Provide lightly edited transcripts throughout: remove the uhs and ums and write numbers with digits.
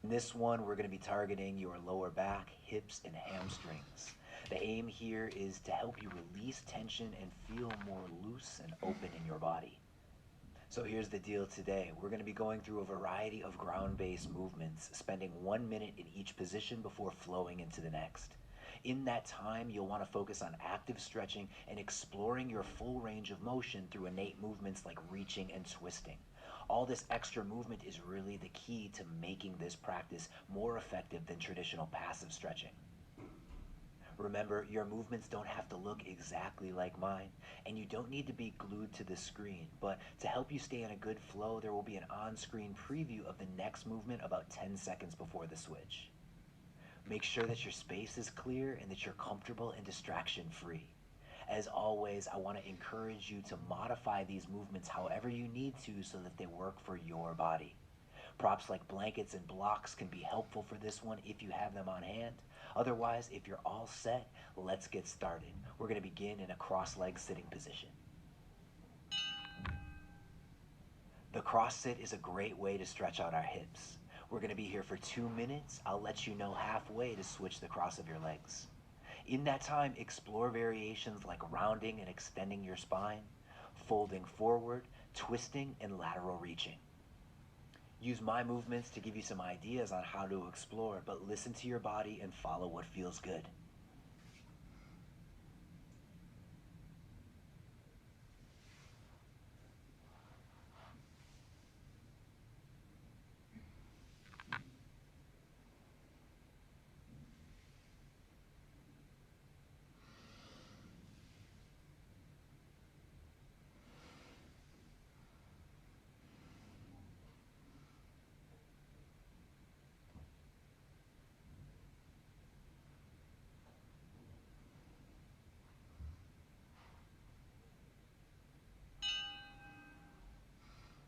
In this one, we're going to be targeting your lower back, hips, and hamstrings. The aim here is to help you release tension and feel more loose and open in your body. So here's the deal today. We're going to be going through a variety of ground-based movements, spending 1 minute in each position before flowing into the next. In that time, you'll want to focus on active stretching and exploring your full range of motion through innate movements like reaching and twisting. All this extra movement is really the key to making this practice more effective than traditional passive stretching. Remember, your movements don't have to look exactly like mine, and you don't need to be glued to the screen, but to help you stay in a good flow, there will be an on-screen preview of the next movement about 10 seconds before the switch. Make sure that your space is clear and that you're comfortable and distraction-free. As always, I want to encourage you to modify these movements however you need to so that they work for your body. Props like blankets and blocks can be helpful for this one if you have them on hand. Otherwise, if you're all set, let's get started. We're going to begin in a cross-legged sitting position. The cross sit is a great way to stretch out our hips. We're going to be here for 2 minutes. I'll let you know halfway to switch the cross of your legs. In that time, explore variations like rounding and extending your spine, folding forward, twisting, and lateral reaching. Use my movements to give you some ideas on how to explore, but listen to your body and follow what feels good.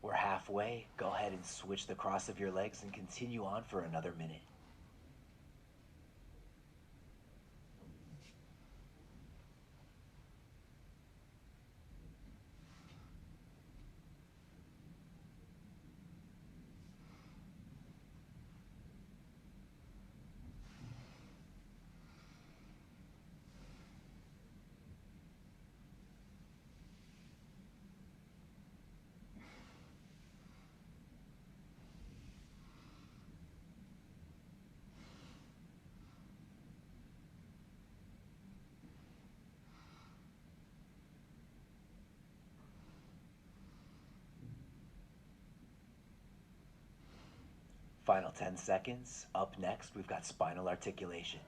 We're halfway. Go ahead and switch the cross of your legs and continue on for another minute. Final 10 seconds. Up next, we've got spinal articulation.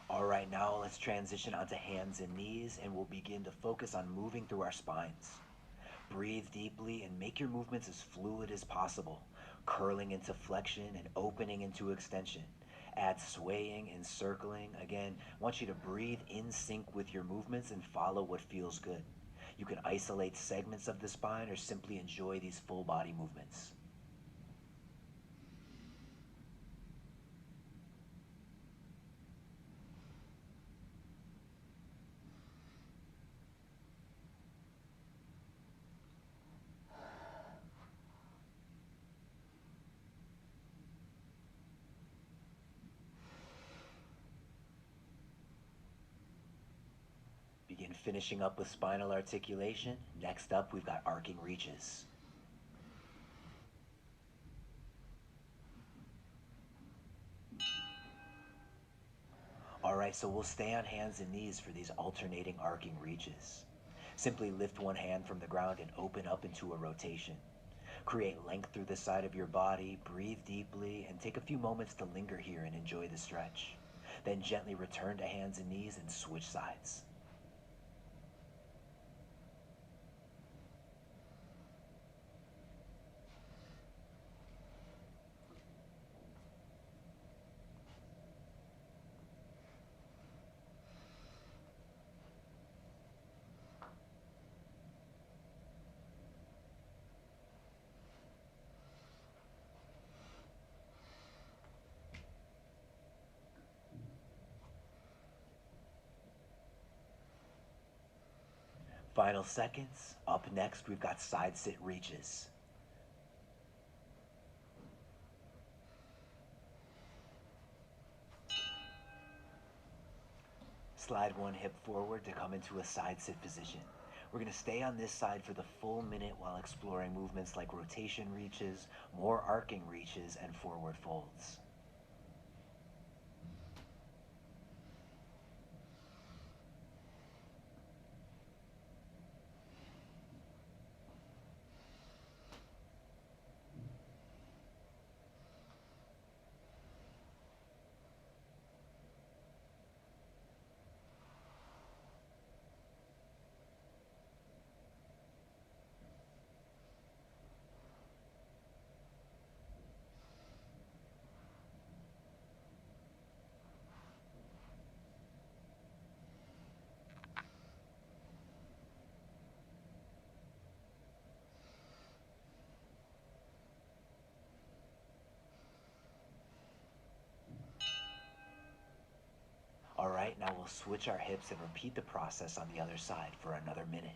All right, now let's transition onto hands and knees, and we'll begin to focus on moving through our spines. Breathe deeply and make your movements as fluid as possible, curling into flexion and opening into extension. Add swaying and circling. Again, I want you to breathe in sync with your movements and follow what feels good. You can isolate segments of the spine or simply enjoy these full body movements. Begin finishing up with spinal articulation. Next up, we've got arcing reaches. All right, so we'll stay on hands and knees for these alternating arcing reaches. Simply lift one hand from the ground and open up into a rotation. Create length through the side of your body, breathe deeply, and take a few moments to linger here and enjoy the stretch. Then gently return to hands and knees and switch sides. Final seconds. Up next, we've got side sit reaches. Slide one hip forward to come into a side sit position. We're going to stay on this side for the full minute while exploring movements like rotation reaches, more arcing reaches, and forward folds. All right, now we'll switch our hips and repeat the process on the other side for another minute.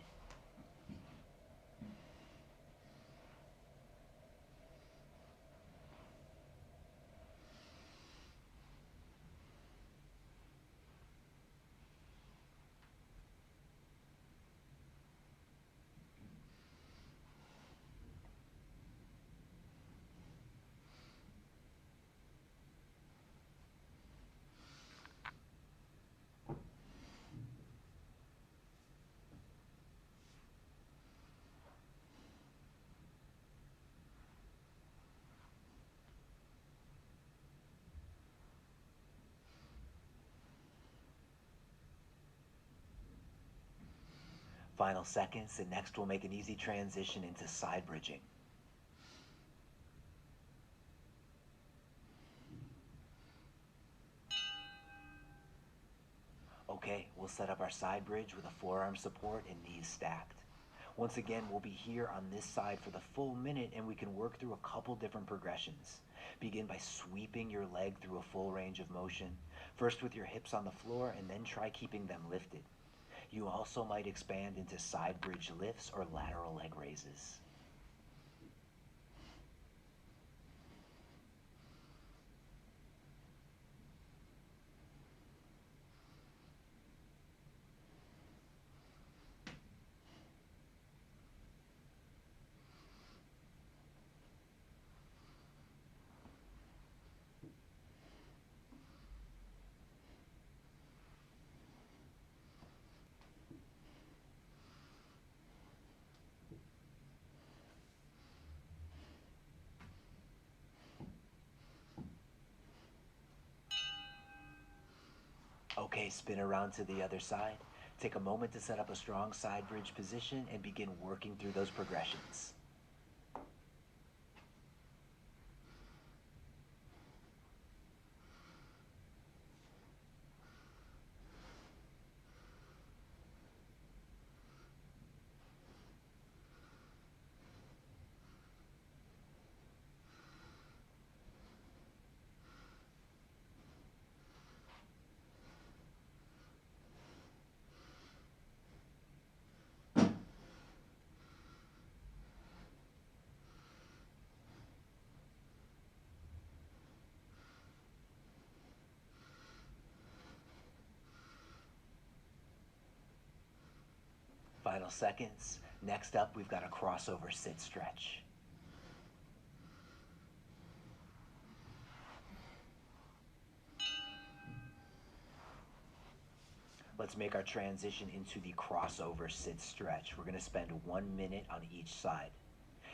Final seconds, and next we'll make an easy transition into side bridging. Okay, we'll set up our side bridge with a forearm support and knees stacked. Once again, we'll be here on this side for the full minute, and we can work through a couple different progressions. Begin by sweeping your leg through a full range of motion, first with your hips on the floor, and then try keeping them lifted. You also might expand into side bridge lifts or lateral leg raises. Okay, spin around to the other side. Take a moment to set up a strong side bridge position and begin working through those progressions. Final seconds. Next up, we've got a crossover sit stretch. Let's make our transition into the crossover sit stretch. We're going to spend 1 minute on each side.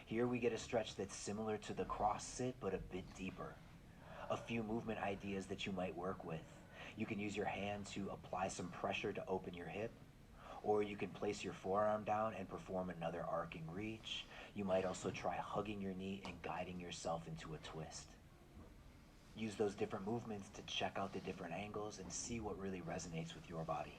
Here we get a stretch that's similar to the cross sit, but a bit deeper. A few movement ideas that you might work with. You can use your hand to apply some pressure to open your hip, or you can place your forearm down and perform another arcing reach. You might also try hugging your knee and guiding yourself into a twist. Use those different movements to check out the different angles and see what really resonates with your body.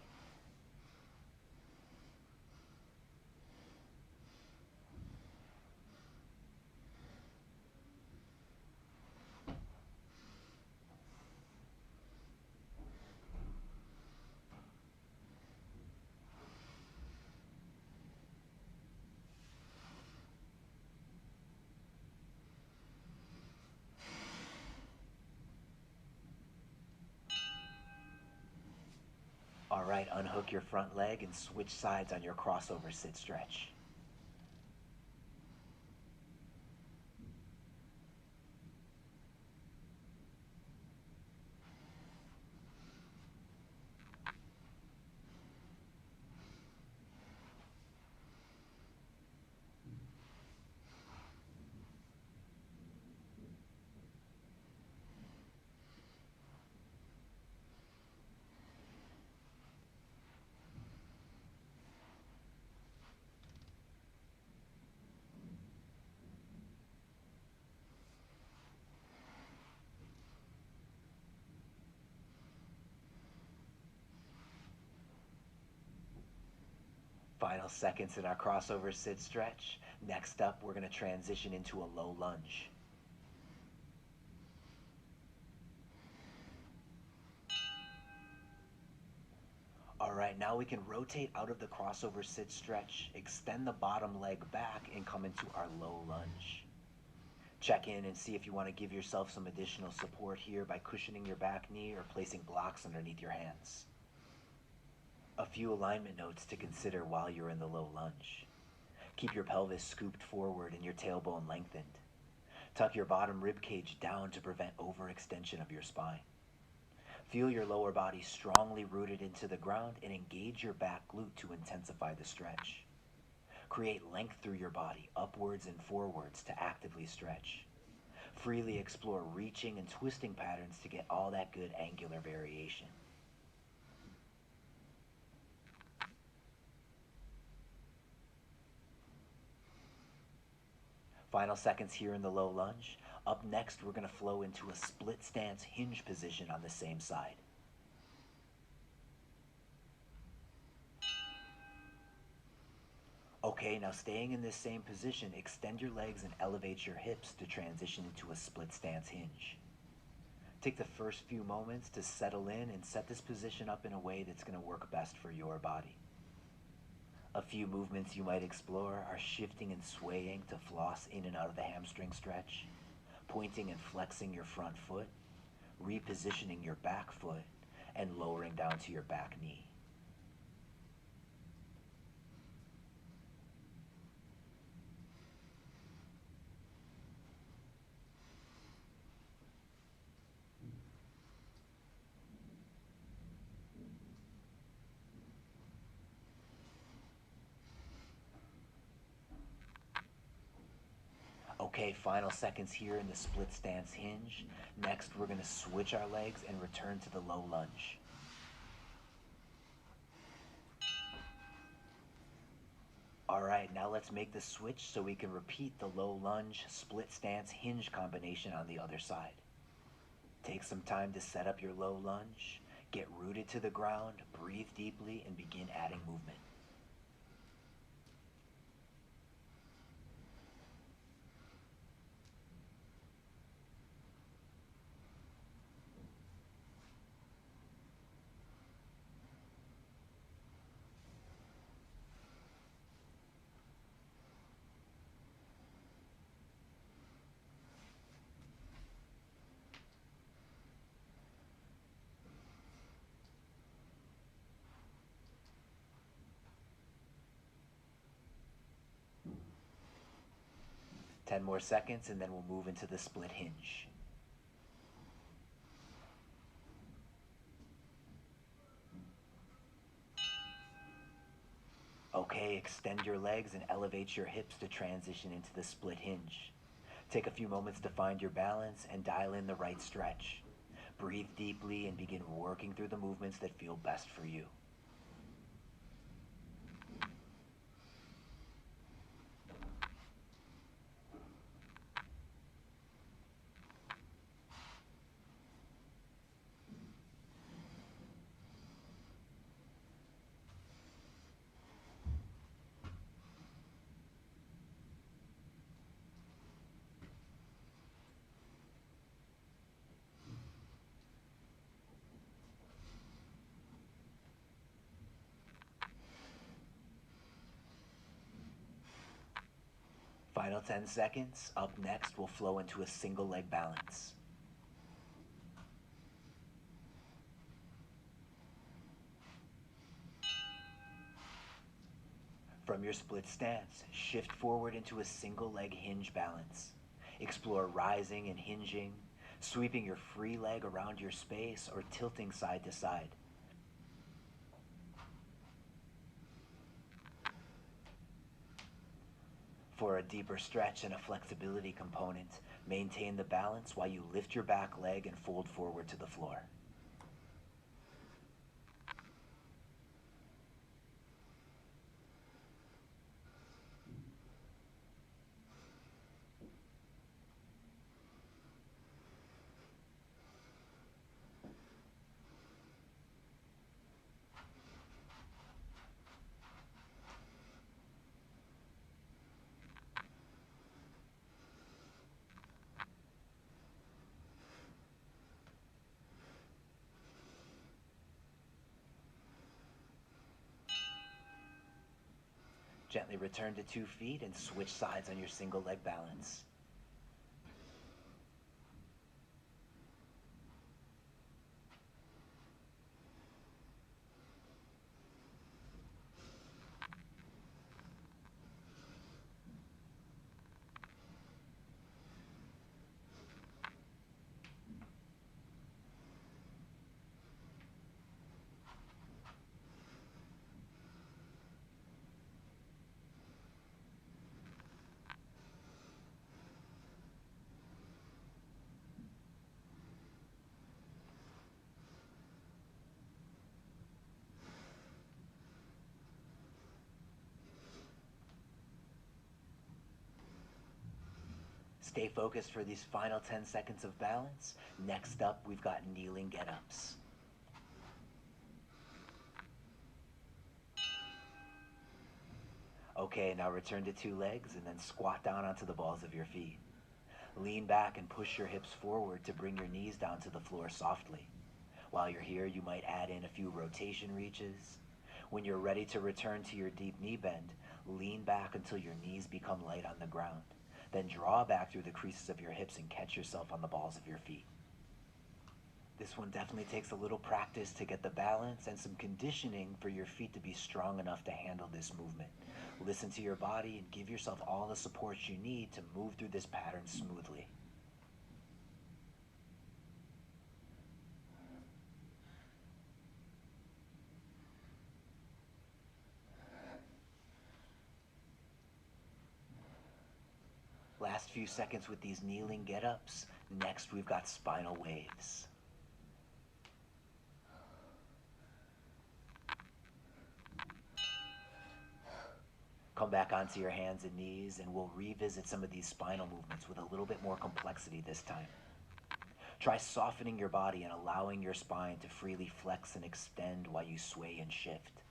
All right, unhook your front leg and switch sides on your crossover sit stretch. Final seconds in our crossover sit stretch. Next up, we're going to transition into a low lunge. All right, now we can rotate out of the crossover sit stretch, extend the bottom leg back, and come into our low lunge. Check in and see if you want to give yourself some additional support here by cushioning your back knee or placing blocks underneath your hands. A few alignment notes to consider while you're in the low lunge. Keep your pelvis scooped forward and your tailbone lengthened. Tuck your bottom rib cage down to prevent overextension of your spine. Feel your lower body strongly rooted into the ground and engage your back glute to intensify the stretch. Create length through your body, upwards and forwards, to actively stretch. Freely explore reaching and twisting patterns to get all that good angular variation. Final seconds here in the low lunge. Up next, we're going to flow into a split stance hinge position on the same side. Okay, now staying in this same position, extend your legs and elevate your hips to transition into a split stance hinge. Take the first few moments to settle in and set this position up in a way that's going to work best for your body. A few movements you might explore are shifting and swaying to floss in and out of the hamstring stretch, pointing and flexing your front foot, repositioning your back foot, and lowering down to your back knee. Okay, final seconds here in the split stance hinge. Next, we're going to switch our legs and return to the low lunge. All right, now let's make the switch so we can repeat the low lunge, split stance hinge combination on the other side. Take some time to set up your low lunge, get rooted to the ground, breathe deeply, and begin adding movement. Ten more seconds and then we'll move into the split hinge. Okay, extend your legs and elevate your hips to transition into the split hinge. Take a few moments to find your balance and dial in the right stretch. Breathe deeply and begin working through the movements that feel best for you. Final 10 seconds. Up next, we'll flow into a single leg balance. From your split stance, shift forward into a single leg hinge balance. Explore rising and hinging, sweeping your free leg around your space or tilting side to side. For a deeper stretch and a flexibility component, maintain the balance while you lift your back leg and fold forward to the floor. Gently return to 2 feet and switch sides on your single leg balance. Stay focused for these final 10 seconds of balance. Next up, we've got kneeling get-ups. Okay, now return to 2 legs and then squat down onto the balls of your feet. Lean back and push your hips forward to bring your knees down to the floor softly. While you're here, you might add in a few rotation reaches. When you're ready to return to your deep knee bend, lean back until your knees become light on the ground. Then draw back through the creases of your hips and catch yourself on the balls of your feet. This one definitely takes a little practice to get the balance and some conditioning for your feet to be strong enough to handle this movement. Listen to your body and give yourself all the support you need to move through this pattern smoothly. Last few seconds with these kneeling get-ups. Next, we've got spinal waves. Come back onto your hands and knees, and we'll revisit some of these spinal movements with a little bit more complexity this time. Try softening your body and allowing your spine to freely flex and extend while you sway and shift.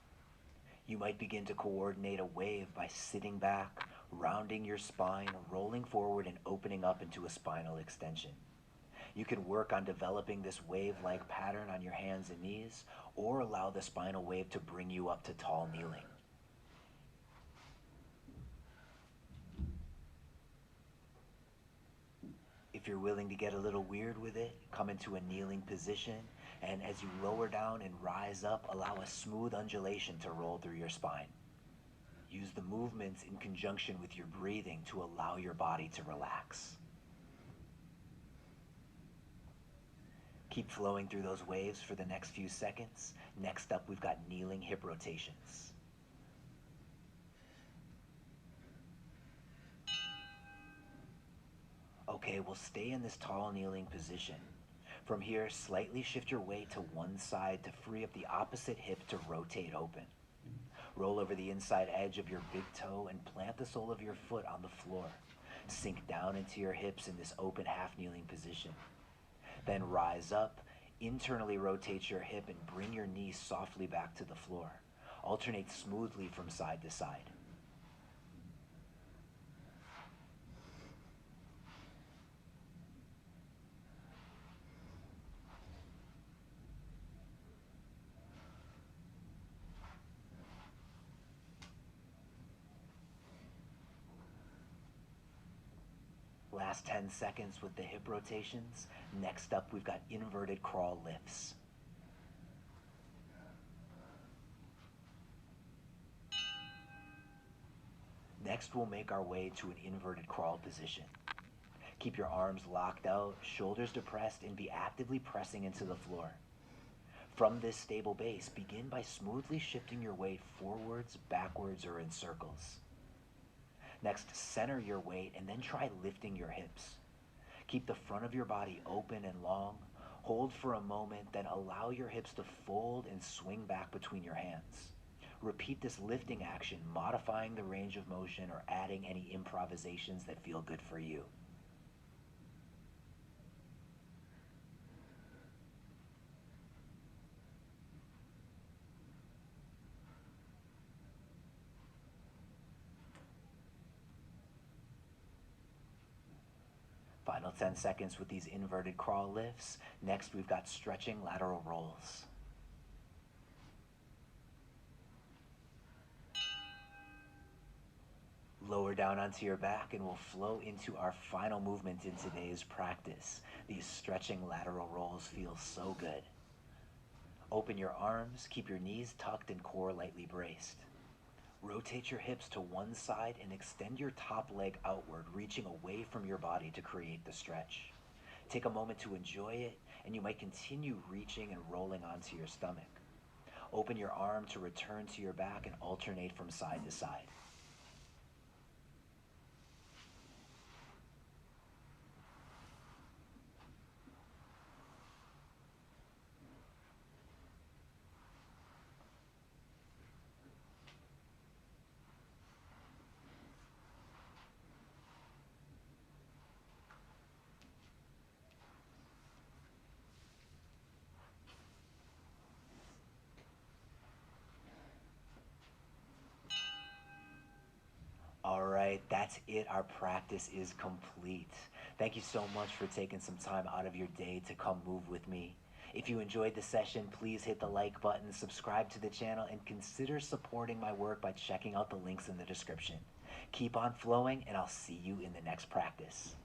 You might begin to coordinate a wave by sitting back, rounding your spine, rolling forward, and opening up into a spinal extension. You can work on developing this wave-like pattern on your hands and knees, or allow the spinal wave to bring you up to tall kneeling. If you're willing to get a little weird with it, come into a kneeling position, and as you lower down and rise up, allow a smooth undulation to roll through your spine. Use the movements in conjunction with your breathing to allow your body to relax. Keep flowing through those waves for the next few seconds. Next up, we've got kneeling hip rotations. Okay, we'll stay in this tall kneeling position. From here, slightly shift your weight to one side to free up the opposite hip to rotate open. Roll over the inside edge of your big toe and plant the sole of your foot on the floor. Sink down into your hips in this open half kneeling position. Then rise up, internally rotate your hip and bring your knee softly back to the floor. Alternate smoothly from side to side. Last 10 seconds with the hip rotations. Next up, we've got inverted crawl lifts. Next, we'll make our way to an inverted crawl position. Keep your arms locked out, shoulders depressed, and be actively pressing into the floor. From this stable base, begin by smoothly shifting your weight forwards, backwards, or in circles. Next, center your weight and then try lifting your hips. Keep the front of your body open and long. Hold for a moment, then allow your hips to fold and swing back between your hands. Repeat this lifting action, modifying the range of motion or adding any improvisations that feel good for you. Final 10 seconds with these inverted crawl lifts. Next, we've got stretching lateral rolls. Lower down onto your back and we'll flow into our final movement in today's practice. These stretching lateral rolls feel so good. Open your arms, keep your knees tucked and core lightly braced. Rotate your hips to one side and extend your top leg outward, reaching away from your body to create the stretch. Take a moment to enjoy it, and you might continue reaching and rolling onto your stomach. Open your arm to return to your back and alternate from side to side. All right, that's it. Our practice is complete. Thank you so much for taking some time out of your day to come move with me. If you enjoyed the session, please hit the like button, subscribe to the channel, and consider supporting my work by checking out the links in the description. Keep on flowing, and I'll see you in the next practice.